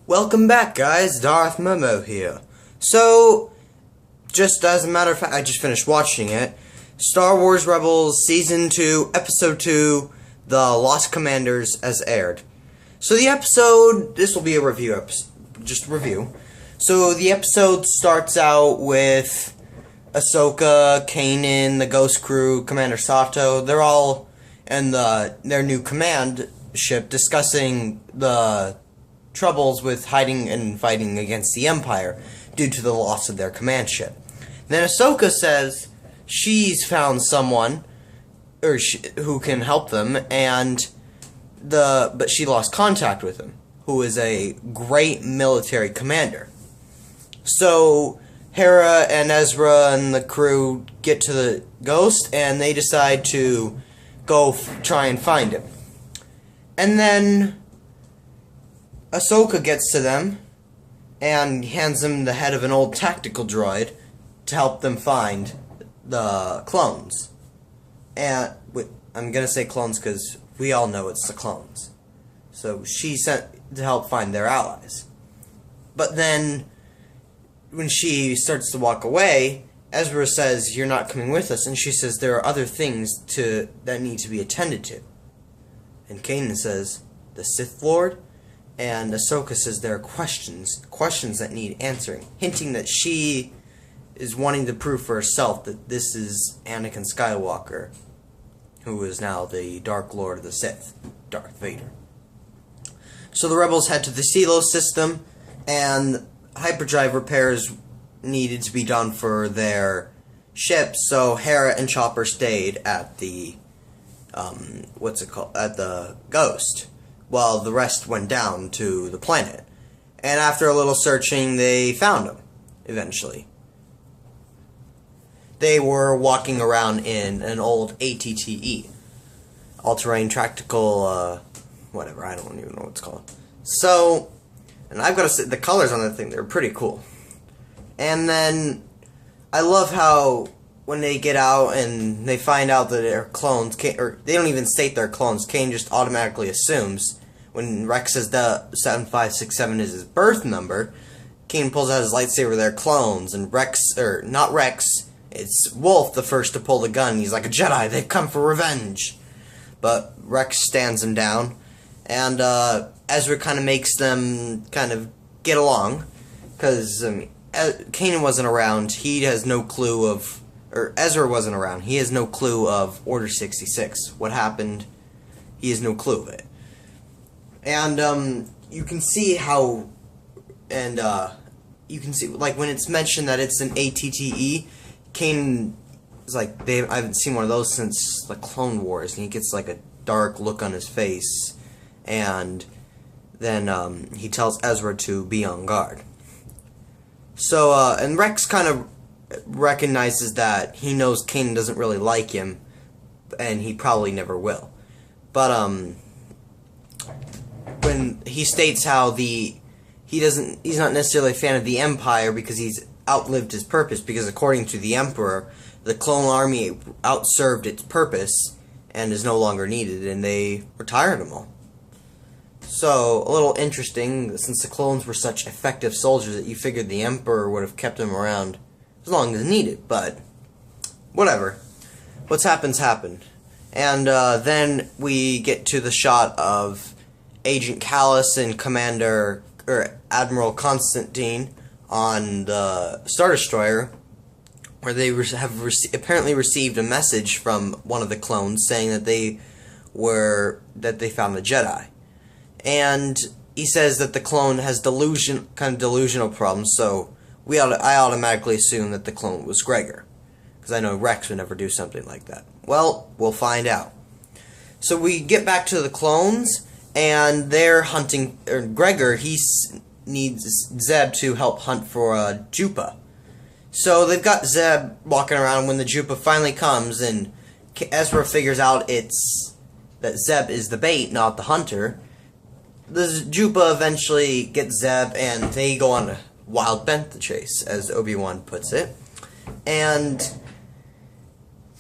Welcome back, guys. Darth Momo here. So, just as a matter of fact, I just finished watching it. Star Wars Rebels Season 2, Episode 2, The Lost Commanders, has aired. So the episode, this will be a review episode, just a review. So the episode starts out with Ahsoka, Kanan, the Ghost Crew, Commander Sato. They're all in their new command ship discussing the troubles with hiding and fighting against the Empire due to the loss of their command ship. Then Ahsoka says she's found someone who can help them, but she lost contact with him, who is a great military commander. So Hera and Ezra and the crew get to the Ghost, and they decide to go try and find him. And then Ahsoka gets to them and hands them the head of an old tactical droid to help them find the clones. And I'm gonna say clones because we all know it's the clones. So she sent to help find their allies. But then, when she starts to walk away, Ezra says, "You're not coming with us," and she says there are other things that need to be attended to. And Kanan says, "The Sith Lord?" And Ahsoka says there are questions that need answering, hinting that she is wanting to prove for herself that this is Anakin Skywalker, who is now the Dark Lord of the Sith, Darth Vader. So the rebels head to the Silo system, and hyperdrive repairs needed to be done for their ship, so Hera and Chopper stayed at the, at the Ghost, while the rest went down to the planet. And after a little searching, they found him, eventually. They were walking around in an old ATTE, all-terrain tactical, whatever, I don't even know what it's called. So, and I've got to say, the colors on that thing, they're pretty cool. And then, I love how when they get out and they find out that they're clones, or they don't even state they're clones, Kane just automatically assumes. When Rex says the 7567 is his birth number, Kane pulls out his lightsaber, they're clones, and not Rex, it's Wolf the first to pull the gun. He's like, "A Jedi, they've come for revenge." But Rex stands him down, and Ezra kind of makes them kind of get along, because Kanan wasn't around, he has no clue of, or Ezra wasn't around, he has no clue of Order 66. What happened, he has no clue of it. And you can see how, and you can see, like, when it's mentioned that it's an ATTE, Kanan is like, I haven't seen one of those since the Clone Wars, and he gets like a dark look on his face, and then he tells Ezra to be on guard. So, and Rex kind of recognizes that he knows Kanan doesn't really like him, and he probably never will. But, when he states how he's not necessarily a fan of the Empire because he's outlived his purpose, because according to the Emperor, the clone army outserved its purpose and is no longer needed, and they retired them all. So, a little interesting, since the clones were such effective soldiers that you figured the Emperor would have kept them around as long as needed, but whatever. What's happened. And then we get to the shot of Agent Callus and Admiral Constantine on the Star Destroyer, where they have apparently received a message from one of the clones saying that they found the Jedi. And he says that the clone has delusional problems, so I automatically assume that the clone was Gregor, because I know Rex would never do something like that. Well, we'll find out. So we get back to the clones, and they're hunting, Gregor, he needs Zeb to help hunt for Jupa. So they've got Zeb walking around when the Jupa finally comes, and Ezra figures out that Zeb is the bait, not the hunter. The Jupa eventually gets Zeb, and they go on a wild bantha chase, as Obi-Wan puts it. And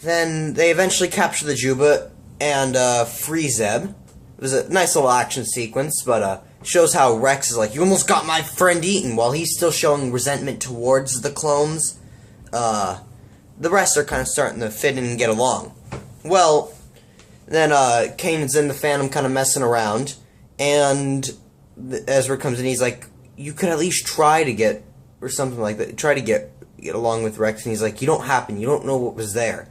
then they eventually capture the Jupa and free Zeb. It was a nice little action sequence, but shows how Rex is like, you almost got my friend eaten, while he's still showing resentment towards the clones. The rest are kind of starting to fit in and get along. Well, then Kanan's in the Phantom kind of messing around, and Ezra comes in, he's like, you could at least try to get, or something like that, try to get along with Rex, and he's like, you don't know what was there.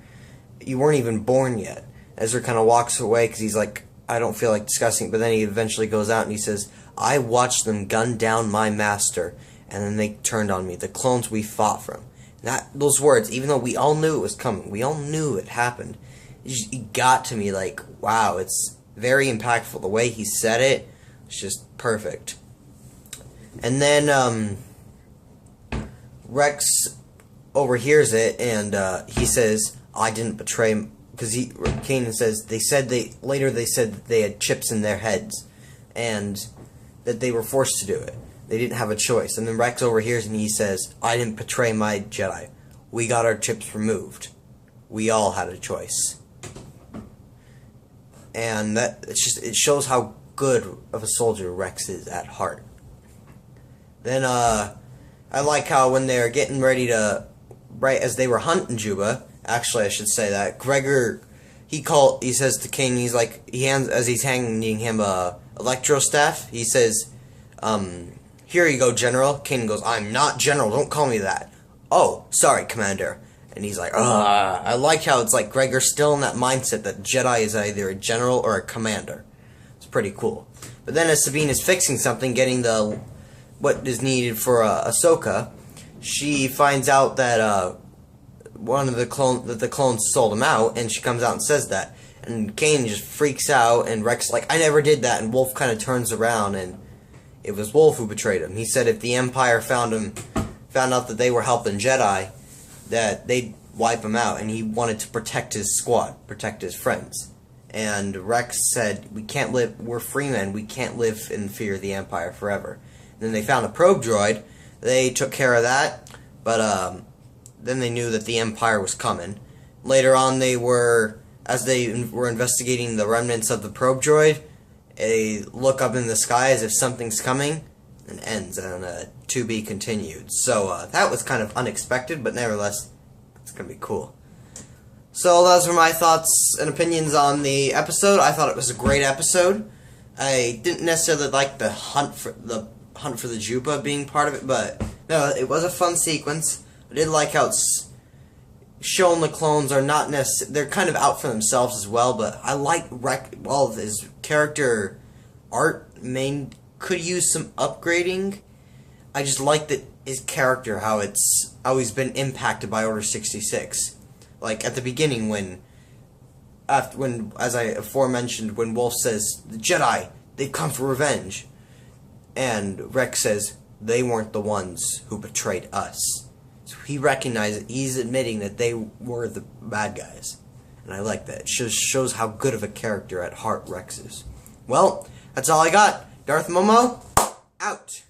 You weren't even born yet. Ezra kind of walks away because he's like, I don't feel like discussing it, but then he eventually goes out and he says, I watched them gun down my master, and then they turned on me, the clones we fought from. Those words, even though we all knew it was coming, we all knew it happened, it got to me like, wow, it's very impactful. The way he said it, it's just perfect. And then, Rex overhears it, and he says, I didn't betray him, because Kanan says, they said that they had chips in their heads, and that they were forced to do it. They didn't have a choice. And then Rex overhears and he says, I didn't betray my Jedi. We got our chips removed. We all had a choice. And it shows how good of a soldier Rex is at heart. Then, I like how when they're getting ready to, right as they were hunting Juba, actually I should say that, Gregor, he says to Kanan, he's like, as he's handing him a electro staff, he says, here you go, General. Kanan goes, I'm not General, don't call me that. Oh, sorry, Commander. And he's like, ugh. I like how it's like Gregor's still in that mindset that Jedi is either a General or a Commander. It's pretty cool. But then as Sabine is fixing something, getting what is needed for Ahsoka, she finds out that one of the clones sold him out, and she comes out and says that. And Kanan just freaks out, and Rex is like, I never did that, and Wolf kind of turns around, and it was Wolf who betrayed him. He said if the Empire found out that they were helping Jedi, that they'd wipe him out, and he wanted to protect his squad, protect his friends. And Rex said, we're free men, we can't live in fear of the Empire forever. And then they found a probe droid, they took care of that, but then they knew that the Empire was coming. Later on, as they were investigating the remnants of the probe droid, they look up in the sky as if something's coming, and ends on a to be continued. So that was kind of unexpected, but nevertheless, it's going to be cool. So those were my thoughts and opinions on the episode. I thought it was a great episode. I didn't necessarily like the hunt for the Juba being part of it, but no, it was a fun sequence. I did like how it's shown the clones are not necessarily, they're kind of out for themselves as well, but I like his character art could use some upgrading. I just like that his character, how he's been impacted by Order 66. Like at the beginning when as I aforementioned, when Wolf says, the Jedi, they've come for revenge. And Rex says, they weren't the ones who betrayed us. So he recognizes, he's admitting that they were the bad guys. And I like that. It shows how good of a character at heart Rex is. Well, that's all I got. Darth Momo, out.